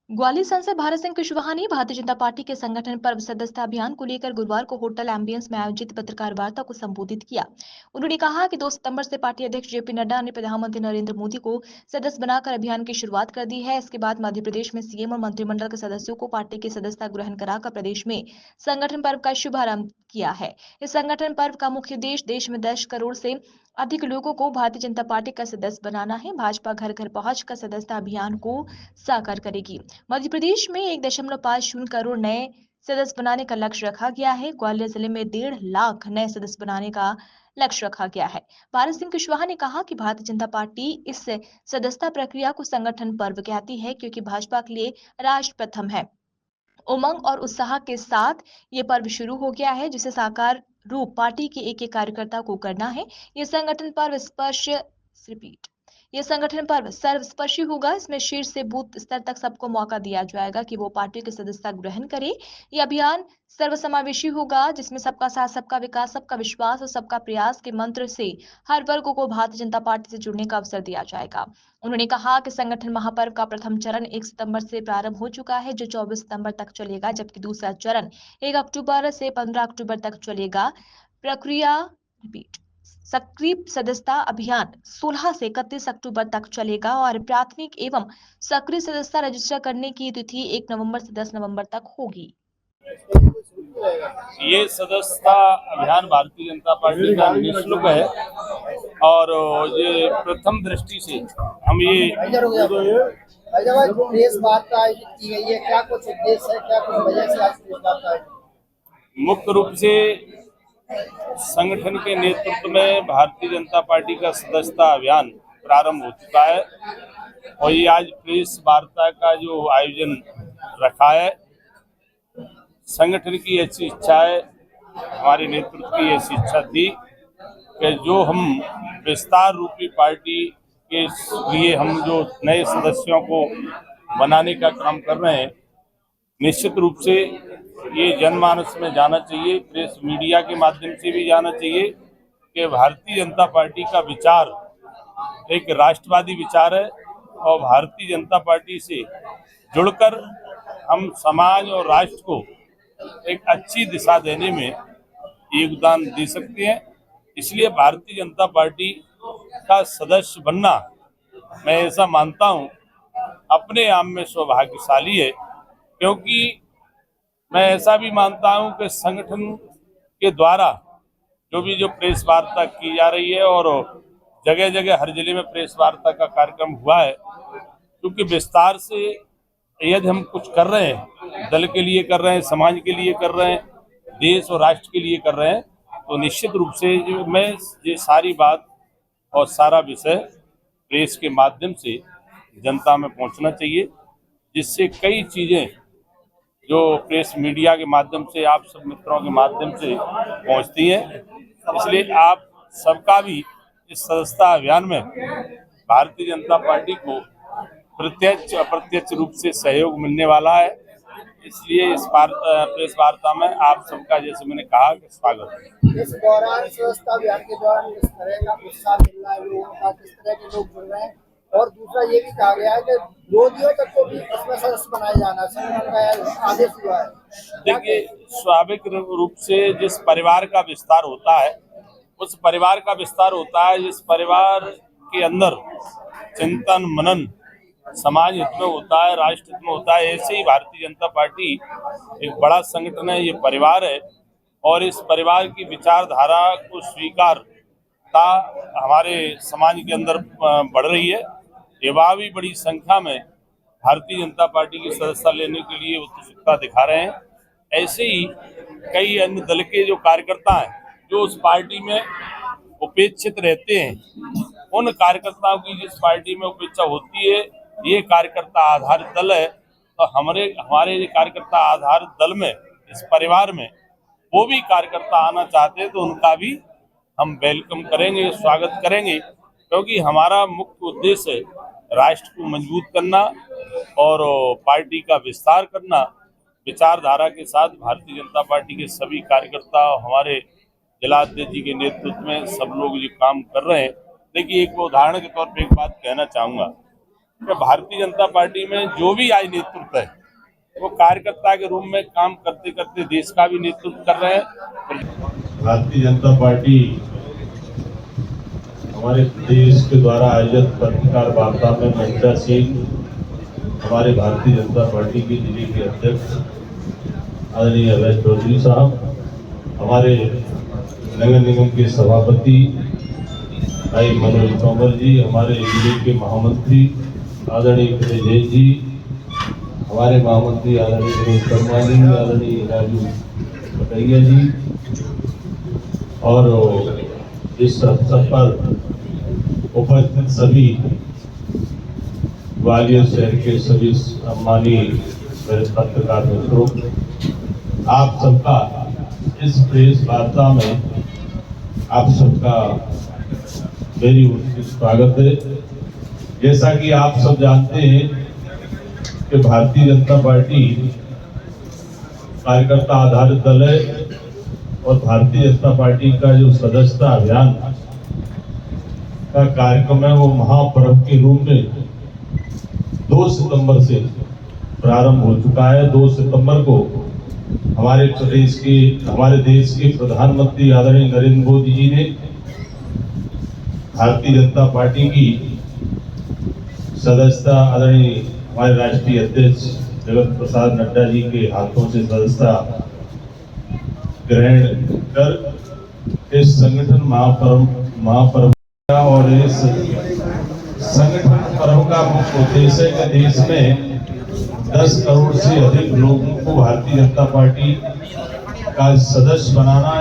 ग्वालियर सांसद भारत सिंह कुशवाहा ने भारतीय जनता पार्टी के संगठन पर्व सदस्यता अभियान को लेकर गुरुवार को होटल एम्बियंस में आयोजित पत्रकार वार्ता को संबोधित किया। उन्होंने कहा कि 2 सितंबर से पार्टी अध्यक्ष जेपी नड्डा ने प्रधानमंत्री नरेंद्र मोदी को सदस्य बनाकर अभियान की शुरुआत कर दी है। इसके बाद मध्य प्रदेश में सीएम और मंत्रिमंडल के सदस्यों को पार्टी की सदस्यता ग्रहण कराकर प्रदेश में संगठन पर्व का शुभारंभ किया है। इस संगठन पर्व का मुख्य उद्देश्य देश में 10 करोड़ से अधिक लोगों को भारतीय जनता पार्टी का सदस्य बनाना है। भाजपा घर घर पहुंचकर सदस्यता अभियान को साकार करेगी। मध्य प्रदेश में 1.50 करोड़ नए सदस्य बनाने का लक्ष्य रखा गया है। ग्वालियर जिले में 1.5 लाख नए सदस्य बनाने का लक्ष्य रखा गया है। भारत सिंह कुशवाहा ने कहा कि भारतीय जनता पार्टी इस सदस्यता प्रक्रिया को संगठन पर्व कहती है क्योंकि भाजपा के लिए राष्ट्र प्रथम है। उमंग और उत्साह के साथ ये पर्व शुरू हो गया है जिसे साकार रूप पार्टी के एक एक कार्यकर्ता को करना है। ये संगठन पर्व स्पर्श रिपीट ये संगठन पर्व सर्वस्पर्शी होगा। इसमें शीर्ष से बूथ स्तर तक सबको मौका दिया जाएगा कि वो पार्टी की सदस्यता ग्रहण करे। ये अभियान सर्वसमावेशी होगा जिसमें सबका साथ, सबका विकास, सबका विश्वास और सबका प्रयास के मंत्र से हर वर्ग को भारतीय जनता पार्टी से जुड़ने का अवसर दिया जाएगा। उन्होंने कहा कि संगठन महापर्व का प्रथम चरण 1 सितंबर से प्रारंभ हो चुका है जो 24 सितंबर तक चलेगा, जबकि दूसरा चरण 1 अक्टूबर से 15 अक्टूबर तक चलेगा। प्रक्रिया रिपीट सक्रिय सदस्यता अभियान 16 से 31 अक्टूबर तक चलेगा और प्राथमिक एवं सक्रिय सदस्यता रजिस्टर करने की तिथि 1 नवंबर से 10 नवंबर तक होगी। ये सदस्यता अभियान भारतीय जनता पार्टी का निःशुल्क है और ये प्रथम दृष्टि से हम ये प्रेस वार्ता आयोजित की गई है, क्या कुछ उद्देश्य है, क्या कुछ वजह से आज प्रेस वार्ता आयोजित? मुख्य रूप से संगठन के नेतृत्व में भारतीय जनता पार्टी का सदस्यता अभियान प्रारंभ हो चुका है और ये आज प्रेस वार्ता का जो आयोजन रखा है, संगठन की ऐसी इच्छा है, हमारे नेतृत्व की ऐसी इच्छा थी कि जो हम विस्तार रूपी पार्टी के लिए हम जो नए सदस्यों को बनाने का काम कर रहे हैं, निश्चित रूप से ये जनमानस में जाना चाहिए, प्रेस मीडिया के माध्यम से भी जाना चाहिए कि भारतीय जनता पार्टी का विचार एक राष्ट्रवादी विचार है और भारतीय जनता पार्टी से जुड़कर हम समाज और राष्ट्र को एक अच्छी दिशा देने में योगदान दे सकते हैं। इसलिए भारतीय जनता पार्टी का सदस्य बनना, मैं ऐसा मानता हूं, अपने आप में सौभाग्यशाली है, क्योंकि मैं ऐसा भी मानता हूं कि संगठन के द्वारा जो प्रेस वार्ता की जा रही है और जगह जगह हर जिले में प्रेस वार्ता का कार्यक्रम हुआ है, क्योंकि विस्तार से यदि हम कुछ कर रहे हैं, दल के लिए कर रहे हैं, समाज के लिए कर रहे हैं, देश और राष्ट्र के लिए कर रहे हैं, तो निश्चित रूप से मैं ये सारी बात और सारा विषय प्रेस के माध्यम से जनता में पहुंचना चाहिए, जिससे कई चीजें जो प्रेस मीडिया के माध्यम से, आप सब मित्रों के माध्यम से पहुंचती हैं। इसलिए आप सबका भी इस सदस्यता अभियान में भारतीय जनता पार्टी को प्रत्यक्ष अप्रत्यक्ष रूप से सहयोग मिलने वाला है। इसलिए इस प्रेस वार्ता में आप सबका, जैसे मैंने कहा, स्वागत है। इस दौरान सदस्यता अभियान के दौरान किस तरह का उत्साह मिल रहा है लोगों का, किस तरह के लोग जुड़ रहे हैं, और दूसरा ये भी कहा गया है कि विरोधियों तक को भी इसमें सदस्य बनाया जाना संगठन का आदेश हुआ है। देखिए, स्वाभाविक रूप से जिस परिवार का विस्तार होता है, उस परिवार का विस्तार होता है जिस परिवार के अंदर चिंतन मनन समाज हित में होता है, राष्ट्र हित में होता है। ऐसे ही भारतीय जनता पार्टी एक बड़ा संगठन है, ये परिवार है, और इस परिवार की विचारधारा को स्वीकारता हमारे समाज के अंदर बढ़ रही है। युवा भी बड़ी संख्या में भारतीय जनता पार्टी की सदस्यता लेने के लिए उत्सुकता दिखा रहे हैं। ऐसे ही कई अन्य दल के जो कार्यकर्ता हैं, जो उस पार्टी में उपेक्षित रहते हैं, उन कार्यकर्ताओं की जिस पार्टी में उपेक्षा होती है, ये कार्यकर्ता आधारित दल है, तो हमारे ये कार्यकर्ता आधारित दल में, इस परिवार में वो भी कार्यकर्ता आना चाहते हैं तो उनका भी हम वेलकम करेंगे, स्वागत करेंगे, क्योंकि हमारा मुख्य उद्देश्य है राष्ट्र को मजबूत करना और पार्टी का विस्तार करना। विचारधारा के साथ भारतीय जनता पार्टी के सभी कार्यकर्ता, हमारे जिलाध्यक्ष जी के नेतृत्व में सब लोग ये काम कर रहे हैं। देखिए, एक उदाहरण के तौर पर एक बात कहना चाहूँगा कि भारतीय जनता पार्टी में जो भी आज नेतृत्व है वो कार्यकर्ता के रूप में काम करते करते देश का भी नेतृत्व कर रहे हैं। भारतीय जनता पार्टी हमारे प्रदेश के द्वारा आयोजित पत्रकार वार्ता में महिला सिंह हमारे भारतीय जनता पार्टी के जिले के अध्यक्ष आदरणीय अभय चौधरी साहब, हमारे नगर निगम के सभापति भाई मनोज तोमर जी, हमारे जिले के महामंत्री आदरणीय विजय जैन जी, हमारे महामंत्री आदरणीय विनोद शर्मा जी, आदरणीय राजू पटैया जी, और इस अवसर पर उपस्थित सभी ग्वालियर शहर के सभी सम्मानीय मेरे पत्रकार मित्रों, आप सबका इस प्रेस वार्ता में आप सबका मेरी ओर से स्वागत है। जैसा कि आप सब जानते हैं कि भारतीय जनता पार्टी कार्यकर्ता आधारित दल है और भारतीय जनता पार्टी का जो सदस्यता अभियान का कार्यक्रम है वो महापर्व के रूप में 2 सितंबर से प्रारंभ हो चुका है। 2 सितंबर को हमारे देश के प्रधानमंत्री आदरणीय नरेंद्र मोदी जी ने भारतीय जनता पार्टी की सदस्यता आदरणीय हमारे राष्ट्रीय अध्यक्ष जगत प्रसाद नड्डा जी के हाथों से सदस्यता ग्रहण कर इस संगठन महापर्व और इस संगठन पर्व का मुख्य उद्देश्य है कि देश में 10 करोड़ से अधिक लोगों को भारतीय जनता पार्टी का सदस्य बनाना है।